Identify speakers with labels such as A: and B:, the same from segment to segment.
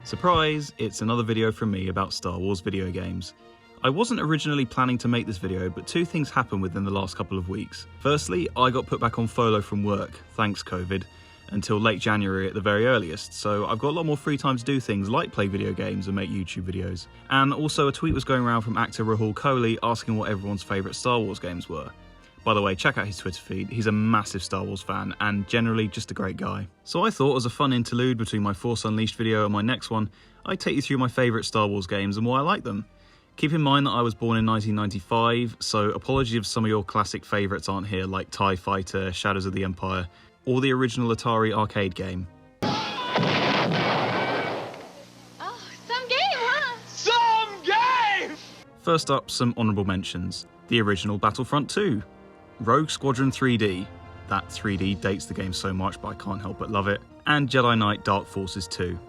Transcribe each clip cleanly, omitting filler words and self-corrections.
A: Surprise! It's another video from me about Star Wars video games. I wasn't originally planning to make this video, but two things happened within the last couple of weeks. Firstly, I got put back on FOLO from work, thanks COVID, until late January at the very earliest, so I've got a lot more free time to do things like play video games and make YouTube videos. And also a tweet was going around from actor Rahul Kohli asking what everyone's favourite Star Wars games were. By the way, check out his Twitter feed, he's a massive Star Wars fan and generally just a great guy. So I thought as a fun interlude between my Force Unleashed video and my next one, I'd take you through my favourite Star Wars games and why I like them. Keep in mind that I was born in 1995, so apologies if some of your classic favourites aren't here like TIE Fighter, Shadows of the Empire, or the original Atari arcade game.
B: Oh, some game, huh?
C: Some game!
A: First up, some honourable mentions. The original Battlefront II. Rogue Squadron 3D. That 3D dates the game so much, but I can't help but love it. And Jedi Knight Dark Forces 2.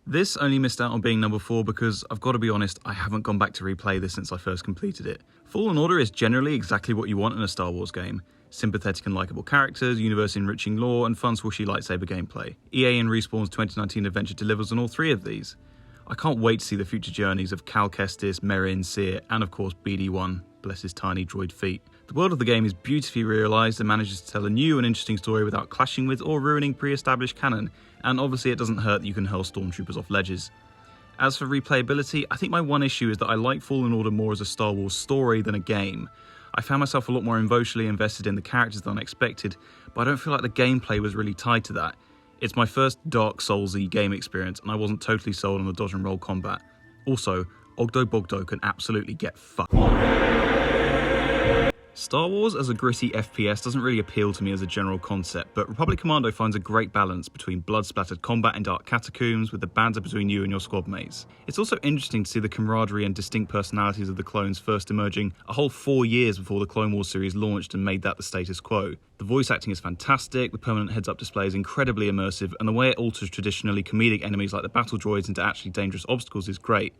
A: This only missed out on being number 4 because, I've got to be honest, I haven't gone back to replay this since I first completed it. Fallen Order is generally exactly what you want in a Star Wars game. Sympathetic and likeable characters, universe-enriching lore, and fun swooshy lightsaber gameplay. EA and Respawn's 2019 adventure delivers on all three of these. I can't wait to see the future journeys of Cal Kestis, Merrin, Seer, and of course BD-1, bless his tiny droid feet. The world of the game is beautifully realised and manages to tell a new and interesting story without clashing with or ruining pre-established canon, and obviously it doesn't hurt that you can hurl stormtroopers off ledges. As for replayability, I think my one issue is that I like Fallen Order more as a Star Wars story than a game. I found myself a lot more emotionally invested in the characters than I expected, but I don't feel like the gameplay was really tied to that. It's my first Dark Souls-y game experience, and I wasn't totally sold on the dodge and roll combat. Also, Ogdo Bogdo can absolutely get fucked. Star Wars as a gritty FPS doesn't really appeal to me as a general concept, but Republic Commando finds a great balance between blood-splattered combat in dark catacombs with the banter between you and your squad mates. It's also interesting to see the camaraderie and distinct personalities of the clones first emerging a whole 4 years before the Clone Wars series launched and made that the status quo. The voice acting is fantastic, the permanent heads-up display is incredibly immersive, and the way it alters traditionally comedic enemies like the battle droids into actually dangerous obstacles is great.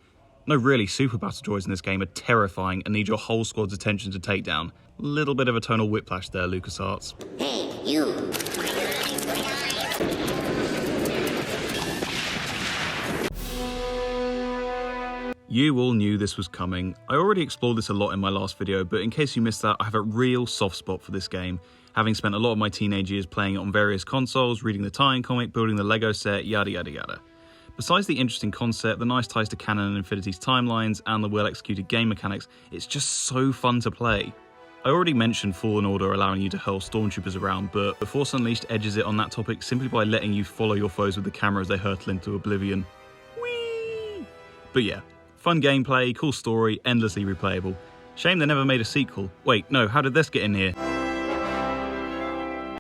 A: No, really, super battle droids in this game are terrifying and need your whole squad's attention to take down. Little bit of a tonal whiplash there, LucasArts.
D: Hey, you!
A: You all knew this was coming. I already explored this a lot in my last video, but in case you missed that, I have a real soft spot for this game, having spent a lot of my teenage years playing it on various consoles, reading the tie-in comic, building the Lego set, yada yada yada. Besides the interesting concept, the nice ties to canon and Infinity's timelines, and the well-executed game mechanics, it's just so fun to play. I already mentioned Fallen Order allowing you to hurl stormtroopers around, but The Force Unleashed edges it on that topic simply by letting you follow your foes with the camera as they hurtle into oblivion. Whee! But yeah, fun gameplay, cool story, endlessly replayable. Shame they never made a sequel. Wait, no, how did this get in here?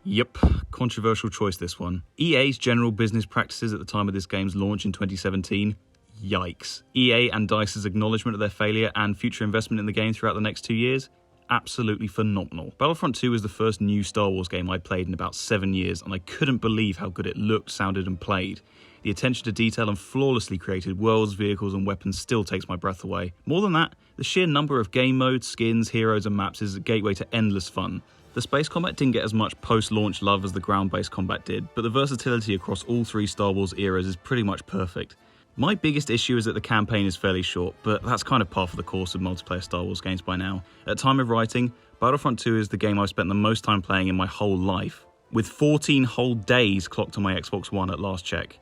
A: Yep, controversial choice this one. EA's general business practices at the time of this game's launch in 2017, yikes. EA and DICE's acknowledgement of their failure and future investment in the game throughout the next 2 years, absolutely phenomenal. Battlefront II was the first new Star Wars game I'd played in about 7 years, and I couldn't believe how good it looked, sounded and played. The attention to detail and flawlessly created worlds, vehicles and weapons still takes my breath away. More than that, the sheer number of game modes, skins, heroes and maps is a gateway to endless fun. The space combat didn't get as much post-launch love as the ground-based combat did, but the versatility across all 3 Star Wars eras is pretty much perfect. My biggest issue is that the campaign is fairly short, but that's kind of par for the course of multiplayer Star Wars games by now. At time of writing, Battlefront 2 is the game I've spent the most time playing in my whole life, with 14 whole days clocked on my Xbox One at last check.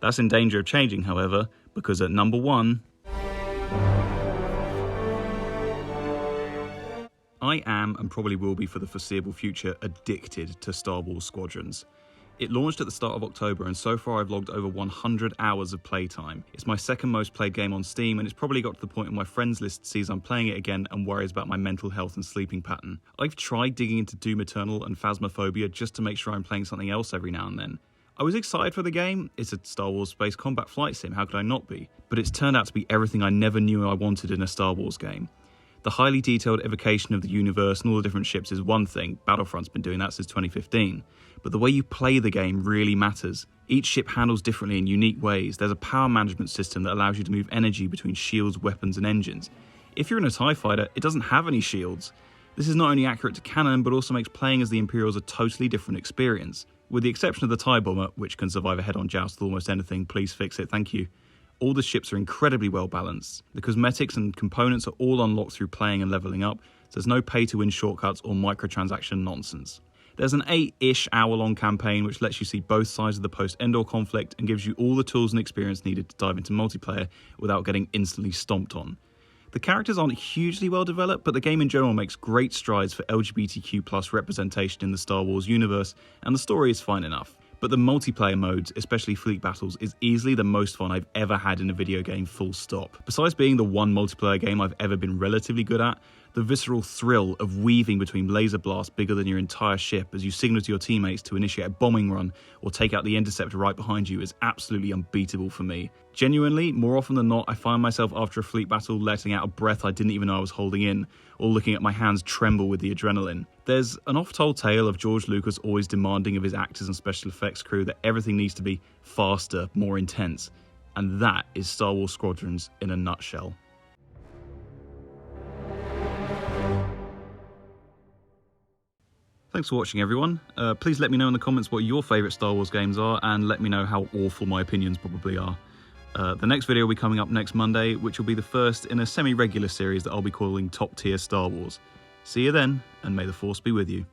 A: That's in danger of changing, however, because at number 1... I am, and probably will be for the foreseeable future, addicted to Star Wars Squadrons. It launched at the start of October, and so far I've logged over 100 hours of playtime. It's my second most played game on Steam, and it's probably got to the point where my friends list sees I'm playing it again and worries about my mental health and sleeping pattern. I've tried digging into Doom Eternal and Phasmophobia just to make sure I'm playing something else every now and then. I was excited for the game. It's a Star Wars space combat flight sim, how could I not be? But it's turned out to be everything I never knew I wanted in a Star Wars game. The highly detailed evocation of the universe and all the different ships is one thing, Battlefront's been doing that since 2015, but the way you play the game really matters. Each ship handles differently in unique ways. There's a power management system that allows you to move energy between shields, weapons and engines. If you're in a TIE fighter, it doesn't have any shields. This is not only accurate to canon, but also makes playing as the Imperials a totally different experience. With the exception of the TIE Bomber, which can survive a head-on joust with almost anything, please fix it, thank you. All the ships are incredibly well balanced. The cosmetics and components are all unlocked through playing and leveling up, so there's no pay-to-win shortcuts or microtransaction nonsense. There's an 8-ish hour-long campaign which lets you see both sides of the post-Endor conflict and gives you all the tools and experience needed to dive into multiplayer without getting instantly stomped on. The characters aren't hugely well developed, but the game in general makes great strides for LGBTQ+ representation in the Star Wars universe, and the story is fine enough. But the multiplayer modes, especially fleet battles, is easily the most fun I've ever had in a video game, full stop. Besides being the one multiplayer game I've ever been relatively good at, the visceral thrill of weaving between laser blasts bigger than your entire ship as you signal to your teammates to initiate a bombing run or take out the interceptor right behind you is absolutely unbeatable for me. Genuinely, more often than not, I find myself after a fleet battle letting out a breath I didn't even know I was holding in, or looking at my hands tremble with the adrenaline. There's an oft-told tale of George Lucas always demanding of his actors and special effects crew that everything needs to be faster, more intense, and that is Star Wars Squadrons in a nutshell. Thanks for watching, everyone. Please let me know in the comments what your favourite Star Wars games are, and let me know how awful my opinions probably are. The next video will be coming up next Monday, which will be the first in a semi-regular series that I'll be calling Top Tier Star Wars. See you then, and may the Force be with you.